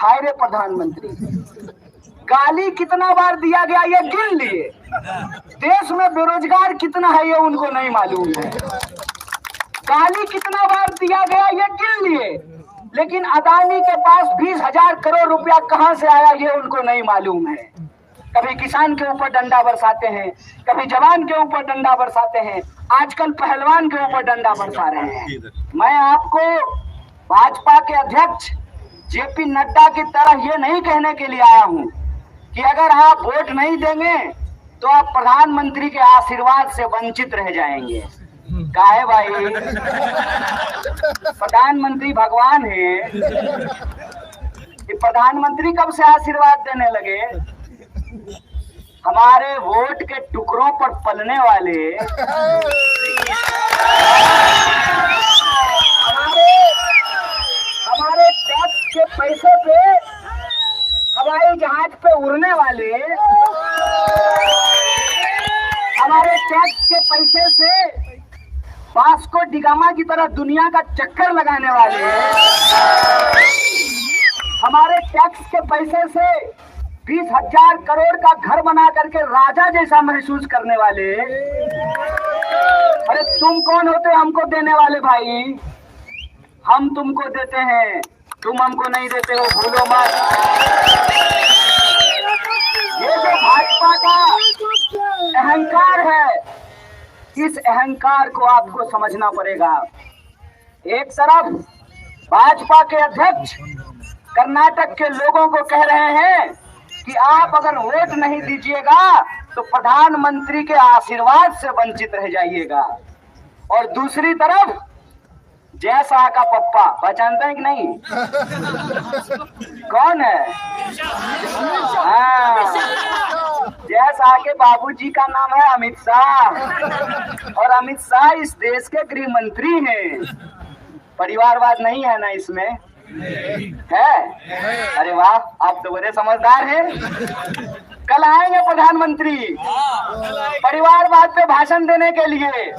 हाय रे प्रधानमंत्री, गाली कितना बार दिया गया ये गिन लिए। देश में बेरोजगार कितना है ये उनको नहीं मालूम है। गाली कितना बार दिया गया ये गिन लिए, लेकिन अदानी के पास 20,000 करोड़ रुपया कहां से आया ये उनको नहीं मालूम है। कभी किसान के ऊपर डंडा बरसाते हैं, कभी जवान के ऊपर डंडा बरसाते हैं, आजकल पहलवान के ऊपर डंडा बरसा रहे हैं। मैं आपको भाजपा के अध्यक्ष जेपी नड्डा की तरह ये नहीं कहने के लिए आया हूं कि अगर आप वोट नहीं देंगे तो आप प्रधानमंत्री के आशीर्वाद से वंचित रह जाएंगे। काहे भाई, प्रधानमंत्री भगवान है। कि प्रधानमंत्री कब से आशीर्वाद देने लगे? हमारे वोट के टुकड़ों पर पलने वाले हमारे टैक्स के पैसे पे हवाई जहाज पे उड़ने वाले, हमारे टैक्स के पैसे से वास्को डिगामा की तरह दुनिया का चक्कर लगाने वाले, हमारे टैक्स के पैसे से 20,000 करोड़ का घर बना करके राजा जैसा महसूस करने वाले। अरे तुम कौन होते हमको देने वाले भाई? हम तुमको देते हैं, तुम हमको नहीं देते हो, भूलो मत। ये जो भाजपा का अहंकार है, इस अहंकार को आपको समझना पड़ेगा। एक तरफ भाजपा के अध्यक्ष कर्नाटक के लोगों को कह रहे हैं कि आप अगर वोट नहीं दीजिएगा तो प्रधानमंत्री के आशीर्वाद से वंचित रह जाइएगा, और दूसरी तरफ जय शाह का पप्पा पहचानते हैं कि नहीं? कौन है? हाँ, जय शाह के बाबूजी का नाम है अमित शाह, और अमित शाह इस देश के गृह मंत्री हैं। परिवारवाद नहीं है ना इसमें? है? अरे वाह, आप तो बड़े समझदार हैं। कल आएंगे प्रधानमंत्री परिवारवाद पे भाषण देने के लिए।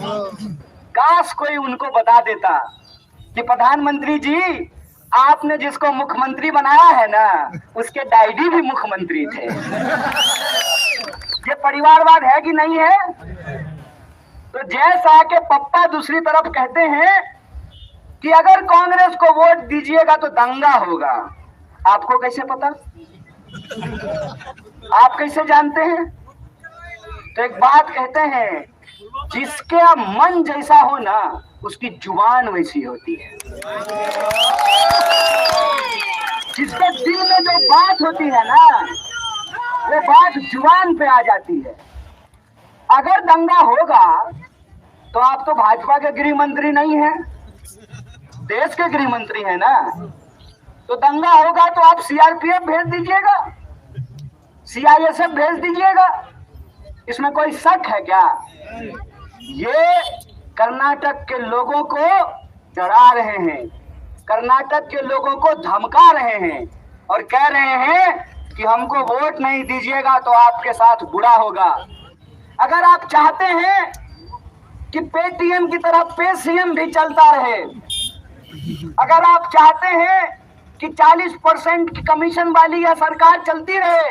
काश कोई उनको बता देता कि प्रधानमंत्री जी, आपने जिसको मुख्यमंत्री बनाया है ना, उसके डैडी भी मुख्यमंत्री थे। ये परिवारवाद है कि नहीं है? तो जय शाह के पप्पा दूसरी तरफ कहते हैं कि अगर कांग्रेस को वोट दीजिएगा तो दंगा होगा। आपको कैसे पता? आप कैसे जानते हैं? तो एक बात कहते हैं, जिसके मन जैसा हो ना उसकी जुबान वैसी होती है। जिसके दिल में जो बात होती है ना, वो बात जुबान पे आ जाती है। अगर दंगा होगा तो आप तो भाजपा के गृह मंत्री नहीं हैं, देश के गृह मंत्री हैं ना। तो दंगा होगा तो आप सीआरपीएफ भेज दीजिएगा, सीआईएसएफ भेज दीजिएगा। इसमें कोई शक है क्या? ये कर्नाटक के लोगों को डरा रहे हैं, कर्नाटक के लोगों को धमका रहे हैं और कह रहे हैं कि हमको वोट नहीं दीजिएगा तो आपके साथ बुरा होगा। अगर आप चाहते हैं कि पेटीएम की तरह पेसीएम भी चलता रहे, अगर आप चाहते हैं कि 40% की कमीशन वाली यह सरकार चलती रहे,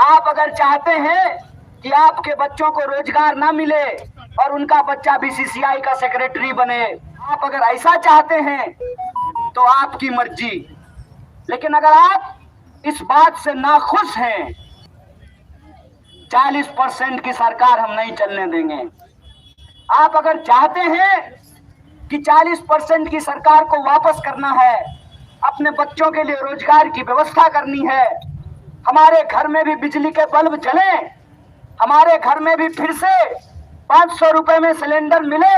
आप अगर चाहते हैं कि आपके बच्चों को रोजगार ना मिले और उनका बच्चा बीसीसीआई का सेक्रेटरी बने, आप अगर ऐसा चाहते हैं तो आपकी मर्जी। लेकिन अगर आप इस बात से नाखुश हैं, 40% की सरकार हम नहीं चलने देंगे। आप अगर चाहते हैं कि 40% की सरकार को वापस करना है, अपने बच्चों के लिए रोजगार की व्यवस्था करनी है, हमारे घर में भी बिजली के बल्ब जले, हमारे घर में भी फिर से 500 रुपए में सिलेंडर मिले,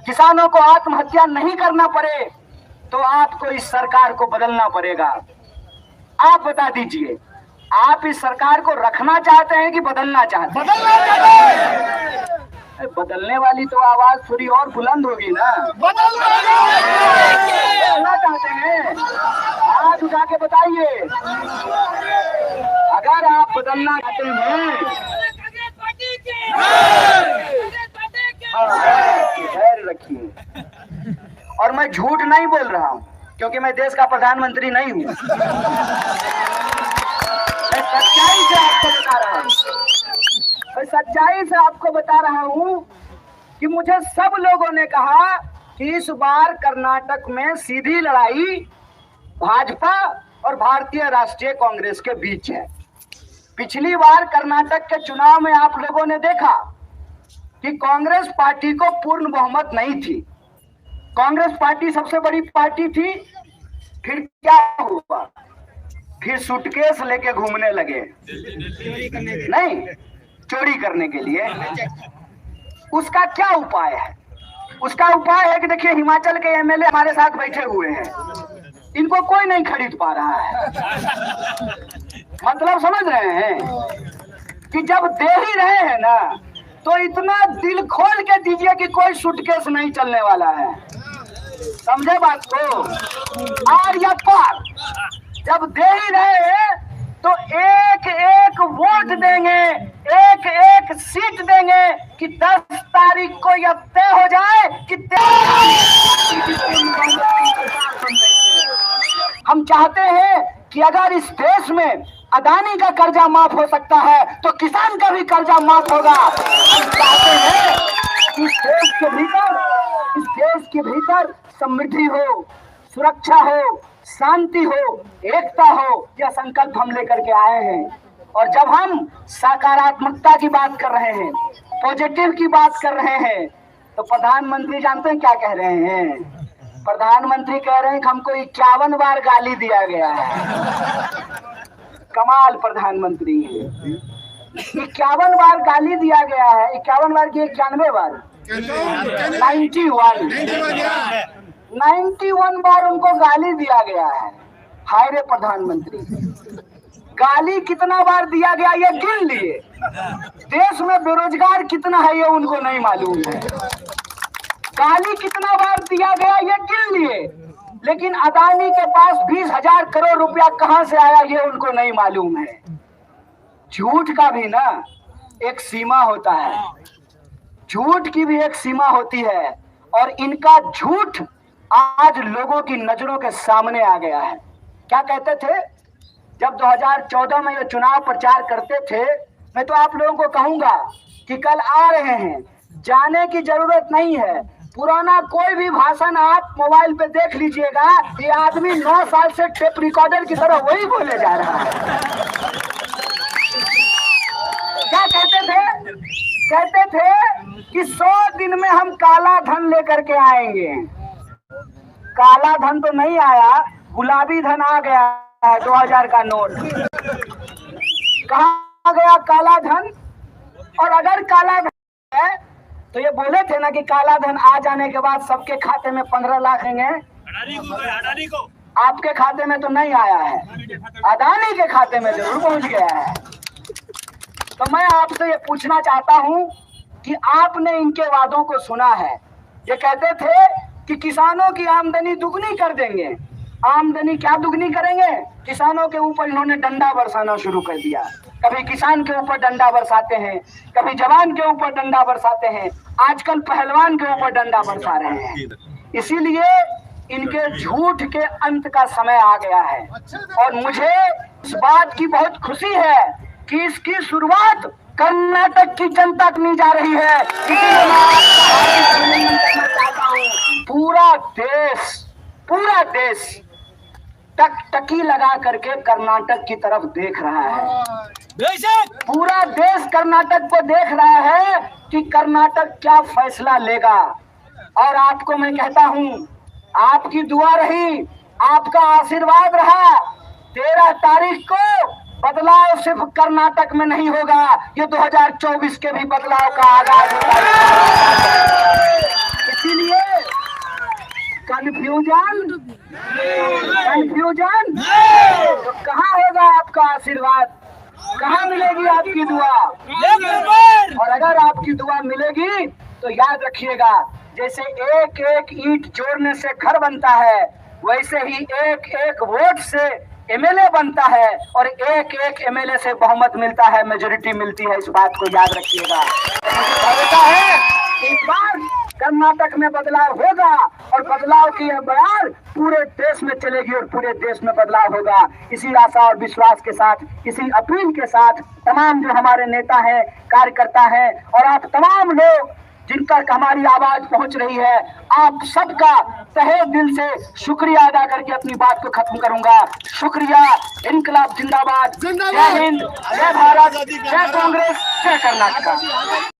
किसानों को आत्महत्या नहीं करना पड़े, तो आपको इस सरकार को बदलना पड़ेगा। आप बता दीजिए, आप इस सरकार को रखना चाहते हैं कि बदलना चाहते हैं? बदलने वाली तो आवाज थोड़ी और बुलंद होगी ना। बदलना चाहते हैं? हाथ उठा के बताइए। अगर आप बदलना चाहते हैं, धैर्य रखिए। और मैं झूठ नहीं बोल रहा हूँ, क्योंकि मैं देश का प्रधानमंत्री नहीं हूँ। मैं सच्चाई से आपको बता रहा हूँ, मैं सच्चाई से आपको बता रहा हूँ कि मुझे सब लोगों ने कहा कि इस बार कर्नाटक में सीधी लड़ाई भाजपा और भारतीय राष्ट्रीय कांग्रेस के बीच है। पिछली बार कर्नाटक के चुनाव में आप लोगों ने देखा कि कांग्रेस पार्टी को पूर्ण बहुमत नहीं थी। कांग्रेस पार्टी सबसे बड़ी पार्टी थी। फिर क्या हुआ? फिर सूटकेस लेके घूमने लगे, नहीं, चोरी करने के लिए। उसका क्या उपाय है? उसका उपाय है कि देखिए, हिमाचल के एमएलए हमारे साथ बैठे हुए हैं, इनको कोई नहीं खरीद पा रहा है। मतलब समझ रहे हैं कि जब दे ही रहे हैं ना, तो इतना दिल खोल के दीजिए कि कोई सूटकेस नहीं चलने वाला है। समझे बात को? आर या पार, जब दे ही रहे हैं तो एक एक वोट देंगे, एक एक सीट देंगे कि 10 तारीख को यह तय हो जाए कि हम चाहते हैं कि अगर इस देश में अदानी का कर्जा माफ हो सकता है तो किसान का भी कर्जा माफ होगा। हम चाहते हैं कि इस देश के भीतर समृद्धि हो, सुरक्षा हो, शांति हो, एकता हो, यह संकल्प हम लेकर के आए हैं। और जब हम सकारात्मकता की बात कर रहे हैं, पॉजिटिव की बात कर रहे हैं, तो प्रधानमंत्री जानते हैं क्या कह रहे हैं? प्रधानमंत्री कह रहे हैं कि हमको 51 बार गाली दिया गया है। कमाल प्रधानमंत्री है, 51 बार गाली दिया गया है। 51 बार की 91 बार, 91 बार उनको गाली दिया गया है। हाय रे प्रधानमंत्री, गाली कितना बार दिया गया ये गिन लिए? देश में बेरोजगार कितना है ये उनको नहीं मालूम है। गाली कितना बार दिया गया ये गिन लिए, लेकिन अदानी के पास 20,000 करोड़ रुपया कहां से आया ये उनको नहीं मालूम है। झूठ का भी ना एक सीमा होता है, झूठ की भी एक सीमा होती है, और इनका झूठ आज लोगों की नजरों के सामने आ गया है। क्या कहते थे जब 2014 में ये चुनाव प्रचार करते थे? मैं तो आप लोगों को कहूंगा कि कल आ रहे हैं, जाने की जरूरत नहीं है। पुराना कोई भी भाषण आप मोबाइल पे देख लीजिएगा, ये आदमी 9 साल से टेप रिकॉर्डर की तरह वही बोले जा रहा है। क्या कहते थे? कहते थे कि 100 दिन में हम काला धन लेकर के आएंगे। काला धन तो नहीं आया, गुलाबी धन आ गया है। 2000 का नोट कहाँ गया काला धन? और अगर काला धन है तो ये बोले थे ना कि काला धन आ जाने के बाद सबके खाते में 15 लाख आएंगे। अडानी को आपके खाते में तो नहीं आया है, अदानी के खाते में जरूर पहुंच गया है। तो मैं आपसे ये पूछना चाहता हूं कि आपने इनके वादों को सुना है। ये कहते थे कि किसानों की आमदनी दुगनी कर देंगे। आमदनी क्या दुगनी करेंगे? किसानों के ऊपर इन्होंने डंडा बरसाना शुरू कर दिया। कभी किसान के ऊपर डंडा बरसाते हैं, कभी जवान के ऊपर डंडा बरसाते हैं, आजकल पहलवान के ऊपर डंडा बरसा रहे हैं। इसीलिए इनके झूठ के अंत का समय आ गया है। और मुझे इस बात की बहुत खुशी है कि इसकी शुरुआत कर्नाटक की जनता करने जा रही है। पूरा देश टकटकी लगा करके कर्नाटक की तरफ देख रहा है। पूरा देश कर्नाटक को देख रहा है कि कर्नाटक क्या फैसला लेगा। और आपको मैं कहता हूं, आपकी दुआ रही, आपका आशीर्वाद रहा। 13 तारीख को बदलाव सिर्फ कर्नाटक में नहीं होगा, ये 2024 के भी बदलाव का आगाज होगा। इसीलिए कंफ्यूजन तो कहाँ होगा आपका आशीर्वाद? कहाँ मिलेगी आपकी दुआ? और अगर आपकी दुआ मिलेगी तो याद रखिएगा, जैसे एक एक ईंट जोड़ने से घर बनता है, वैसे ही एक एक वोट से एमएलए बनता है, और एक एक एमएलए से बहुमत मिलता है, मेजोरिटी मिलती है। इस बात को याद रखिएगा। मुझे भरोसा है इस बार कर्नाटक में बदलाव होगा और बदलाव की यह बयान पूरे देश में चलेगी और पूरे देश में बदलाव होगा। इसी आशा और विश्वास के साथ, इसी अपील के साथ तमाम जो हमारे नेता हैं, कार्यकर्ता हैं और आप तमाम लोग जिन तक हमारी आवाज पहुंच रही है, आप सबका तहे दिल से शुक्रिया अदा करके अपनी बात को खत्म करूंगा। शुक्रिया। इनकलाब जिंदाबाद। जय हिंद, जय भारत, जय कांग्रेस, जय कर्नाटक।